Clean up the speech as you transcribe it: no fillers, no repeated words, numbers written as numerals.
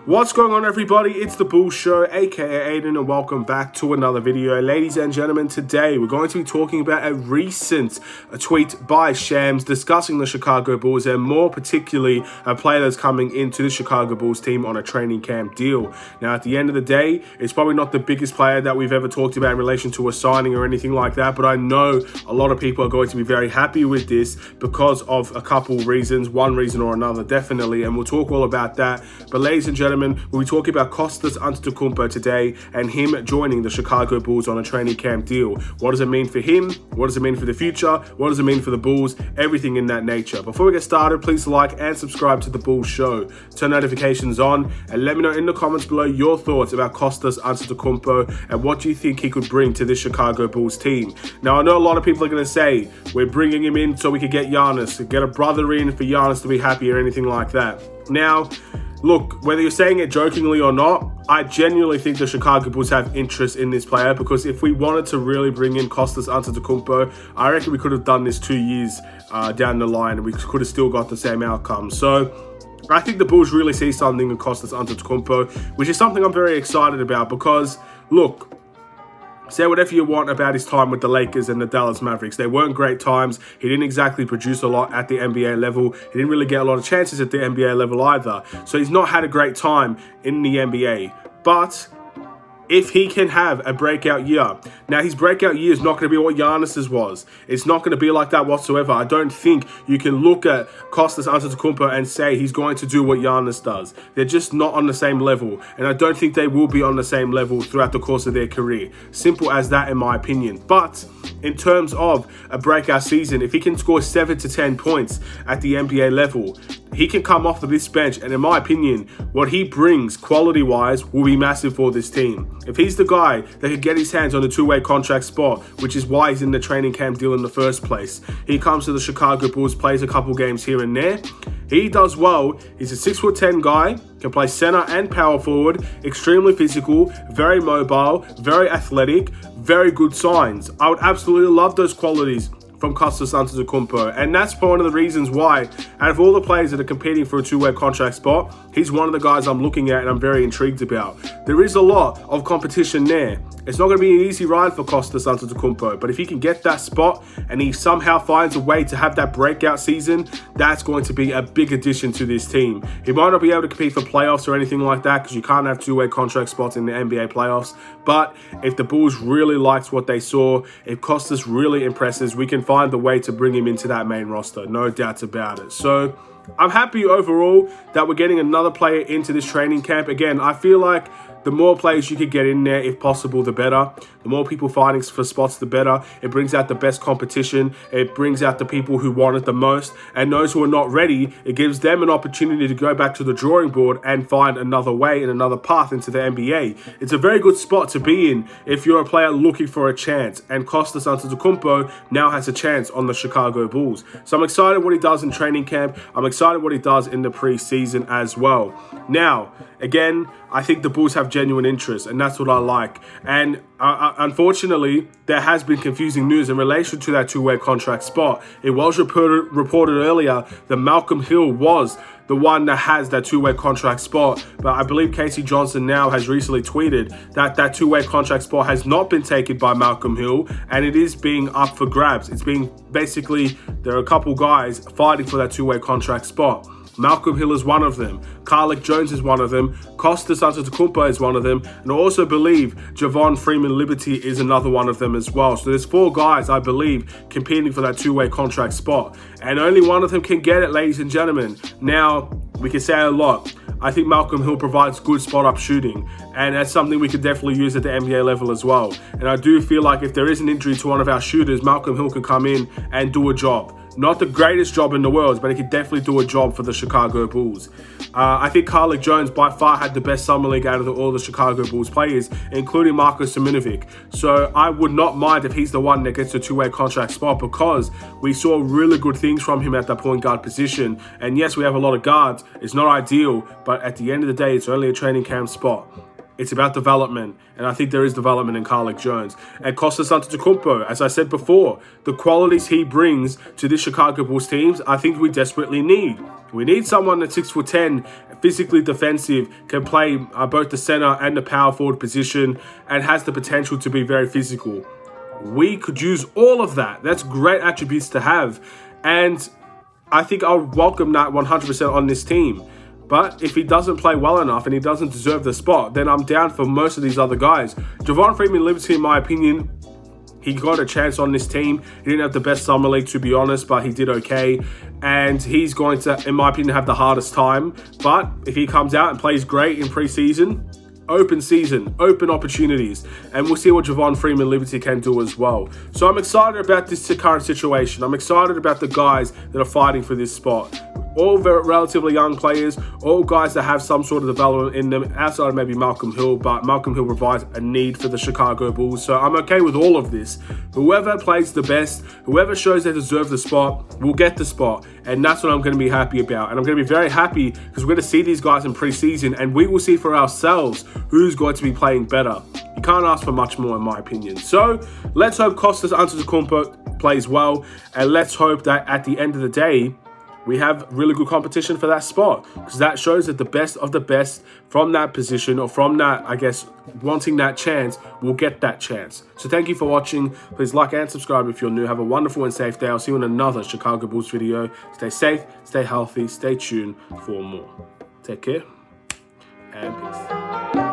What's going on, everybody? It's the Bulls Show, aka Aidan, and welcome back to another video. Ladies and gentlemen, today we're going to be talking about a recent tweet by Shams discussing the Chicago Bulls and more particularly a player that's coming into the Chicago Bulls team on a training camp deal. Now, at the end of the day, it's probably not the biggest player that we've ever talked about in relation to a signing or anything like that, but I know a lot of people are going to be very happy with this because of a couple reasons, one reason or another, definitely, and we'll talk all about that. But ladies and gentlemen, we'll be talking about Kostas Antetokounmpo today and him joining the Chicago Bulls on a training camp deal. What does it mean for him? What does it mean for the future? What does it mean for the Bulls? Everything in that nature. Before we get started, please like and subscribe to the Bulls Show. Turn notifications on and let me know in the comments below your thoughts about Kostas Antetokounmpo and what do you think he could bring to this Chicago Bulls team. Now, I know a lot of people are going to say we're bringing him in so we could get Giannis, get a brother in for Giannis to be happy or anything like that. Now, look, whether you're saying it jokingly or not, I genuinely think the Chicago Bulls have interest in this player because if we wanted to really bring in Kostas Antetokounmpo, I reckon we could have done this 2 years down the line and we could have still got the same outcome. So I think the Bulls really see something in Kostas Antetokounmpo, which is something I'm very excited about because, look, say whatever you want about his time with the Lakers and the Dallas Mavericks. They weren't great times. He didn't exactly produce a lot at the NBA level. He didn't really get a lot of chances at the NBA level either. So he's not had a great time in the NBA. But if he can have a breakout year. Now, his breakout year is not going to be what Giannis's was. It's not going to be like that whatsoever. I don't think you can look at Kostas Antetokounmpo and say he's going to do what Giannis does. They're just not on the same level. And I don't think they will be on the same level throughout the course of their career. Simple as that, in my opinion. But in terms of a breakout season, if he can score 7 to 10 points at the NBA level, he can come off of this bench. And in my opinion, what he brings quality-wise will be massive for this team. If he's the guy that could get his hands on a two-way contract spot, which is why he's in the training camp deal in the first place, he comes to the Chicago Bulls, plays a couple games here and there. He does well. He's a 6'10" guy, can play center and power forward, extremely physical, very mobile, very athletic, very good signs. I would absolutely love those qualities from Kostas Antetokounmpo, and that's one of the reasons why, out of all the players that are competing for a two-way contract spot, he's one of the guys I'm looking at and I'm very intrigued about. There is a lot of competition there. It's not going to be an easy ride for Kostas Antetokounmpo, but if he can get that spot and he somehow finds a way to have that breakout season, that's going to be a big addition to this team. He might not be able to compete for playoffs or anything like that because you can't have two-way contract spots in the NBA playoffs, but if the Bulls really liked what they saw, if Kostas really impresses, we can find the way to bring him into that main roster, no doubts about it. So I'm happy overall that we're getting another player into this training camp. Again, I feel like the more players you could get in there, if possible, the better. The more people fighting for spots, the better. It brings out the best competition. It brings out the people who want it the most. And those who are not ready, it gives them an opportunity to go back to the drawing board and find another way and another path into the NBA. It's a very good spot to be in if you're a player looking for a chance. And Kostas Antetokounmpo now has a chance on the Chicago Bulls. So I'm excited what he does in training camp. I'm excited what he does in the preseason as well. Now, again, I think the Bulls have genuine interest, and that's what I like. And unfortunately, there has been confusing news in relation to that two-way contract spot. It was reported earlier that Malcolm Hill was the one that has that two-way contract spot, but I believe Casey Johnson now has recently tweeted that that two-way contract spot has not been taken by Malcolm Hill, and it is being up for grabs. It's being basically, there are a couple guys fighting for that two-way contract spot. Malcolm Hill is one of them. Carlik Jones is one of them. Kostas Antetokounmpo is one of them. And I also believe Javon Freeman-Liberty is another one of them as well. So there's 4 guys, I believe, competing for that two-way contract spot. And only one of them can get it, ladies and gentlemen. Now, we can say a lot. I think Malcolm Hill provides good spot-up shooting, and that's something we could definitely use at the NBA level as well. And I do feel like if there is an injury to one of our shooters, Malcolm Hill can come in and do a job. Not the greatest job in the world, but he could definitely do a job for the Chicago Bulls. I think Carlik Jones by far had the best summer league out of all the Chicago Bulls players, including Marko Siminovic. So I would not mind if he's the one that gets a two-way contract spot because we saw really good things from him at that point guard position. And yes, we have a lot of guards. It's not ideal, but at the end of the day, it's only a training camp spot. It's about development, and I think there is development in Carlik Jones. And Kostas Antetokounmpo, as I said before, the qualities he brings to this Chicago Bulls teams, I think we desperately need. We need someone that's 6'10", physically defensive, can play both the center and the power forward position, and has the potential to be very physical. We could use all of that. That's great attributes to have, and I think I'll welcome that 100% on this team. But if he doesn't play well enough and he doesn't deserve the spot, then I'm down for most of these other guys. Javon Freeman-Liberty, in my opinion, he got a chance on this team. He didn't have the best summer league, to be honest, but he did okay. And he's going to, in my opinion, have the hardest time. But if he comes out and plays great in preseason, open season, open opportunities, and we'll see what Javon Freeman-Liberty can do as well. So I'm excited about this current situation. I'm excited about the guys that are fighting for this spot. All very relatively young players, all guys that have some sort of development in them, outside of maybe Malcolm Hill, but Malcolm Hill provides a need for the Chicago Bulls, so I'm okay with all of this. Whoever plays the best, whoever shows they deserve the spot, will get the spot, and that's what I'm going to be happy about. And I'm going to be very happy because we're going to see these guys in preseason, and we will see for ourselves who's going to be playing better. You can't ask for much more, in my opinion. So let's hope Kostas Antetokounmpo plays well, and let's hope that at the end of the day, we have really good competition for that spot, because that shows that the best of the best from that position, or from that, I guess, wanting that chance, will get that chance. So thank you for watching. Please like and subscribe if you're new. Have a wonderful and safe day. I'll see you in another Chicago Bulls video. Stay safe, stay healthy, stay tuned for more. Take care, and peace.